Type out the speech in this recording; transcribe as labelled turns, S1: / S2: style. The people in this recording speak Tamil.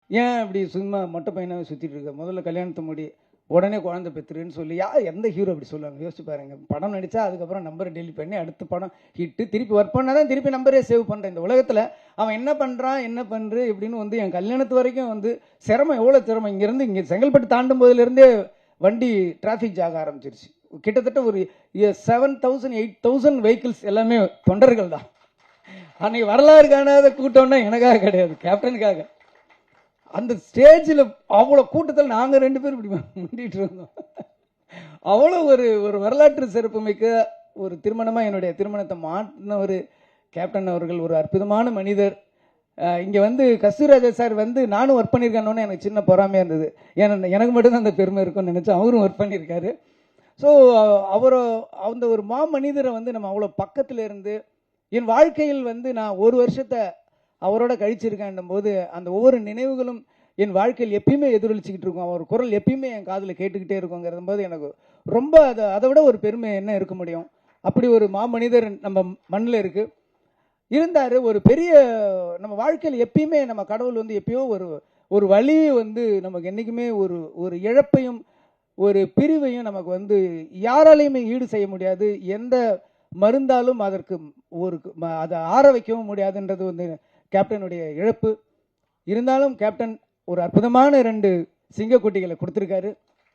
S1: ஏன் அப்படி சும்மா மொட்டை பையனாக சுற்றிட்டு இருக்க, முதல்ல கல்யாணத்தை முடி, உடனே குழந்தை பெற்றுருன்னு சொல்லி எந்த ஹீரோ அப்படி சொல்லுவாங்க? யோசிச்சு பாருங்க. படம் நடித்தா அதுக்கப்புறம் நம்பரை டெலிட் பண்ணி அடுத்த படம் ஹிட்டு திருப்பி ஒர்க் பண்ணால் தான் திருப்பி நம்பரே சேவ் பண்ணுறேன். இந்த உலகத்தில் அவன் என்ன பண்ணுறான் என்ன பண்ணுற இப்படின்னு வந்து என் கல்யாணத்து வரைக்கும் வந்து சிரமம், எவ்வளோ சிரமம். இங்கேருந்து இங்கே செங்கல்பட்டு தாண்டும் போதிலேருந்தே வண்டி டிராஃபிக் ஜாக ஆரம்பிச்சிருச்சு. கிட்டத்தட்ட ஒரு 7,000 8,000 வெஹிக்கிள்ஸ் எல்லாமே தொண்டர்கள் தான். அன்னைக்கு வரலாறு காணாத கூட்டம்னா எனக்காக கிடையாது, கேப்டனுக்காக. அந்த ஸ்டேஜில் அவ்வளோ கூட்டத்தில் நாங்கள் 2 பேரும் இப்படி முண்டிட்டு இருந்தோம். அவ்வளோ ஒரு ஒரு வரலாற்று சிறப்புமிக்க ஒரு திருமணமாக என்னுடைய திருமணத்தை மாற்றின ஒரு கேப்டன் அவர்கள் ஒரு அற்புதமான மனிதர். இங்கே வந்து கஸ்தூராஜா சார் வந்து நானும் ஒர்க் பண்ணியிருக்கேன்னு எனக்கு சின்ன பொறாமையாக இருந்தது. ஏன்னா எனக்கு மட்டும்தான் அந்த பெருமை இருக்கும்னு நினச்சேன். அவரும் ஒர்க் பண்ணியிருக்காரு. ஸோ அந்த ஒரு மனிதரை வந்து நம்ம அவ்வளோ பக்கத்தில் இருந்து என் வாழ்க்கையில் வந்து நான் ஒரு வருஷத்தை அவரோட கழிச்சிருக்கேன் போது அந்த ஒவ்வொரு நினைவுகளும் என் வாழ்க்கையில் எப்பயுமே எதிரொலிச்சிக்கிட்டு இருக்கும். அவர் குரல் எப்பயுமே என் காதில் கேட்டுக்கிட்டே இருக்குங்கிற போது எனக்கு ரொம்ப அதை விட ஒரு பெருமை என்ன இருக்க முடியும்? அப்படி ஒரு மனிதர் நம்ம மண்ணில் இருக்கு இருந்தார். ஒரு பெரிய நம்ம வாழ்க்கையில் எப்பயுமே நம்ம கடவுள் வந்து எப்பயோ ஒரு வழி வந்து நமக்கு என்றைக்குமே ஒரு இழப்பையும் ஒரு பிரிவையும் நமக்கு வந்து யாராலையுமே ஈடு செய்ய முடியாது. எந்த மருந்தாலும் அதற்கு அதை ஆற வைக்கவும் முடியாதுன்றது வந்து கேப்டனுடைய இழப்பு. இருந்தாலும் கேப்டன் ஒரு அற்புதமான 2 சிங்கக்குட்டிகளை கொடுத்துருக்காரு.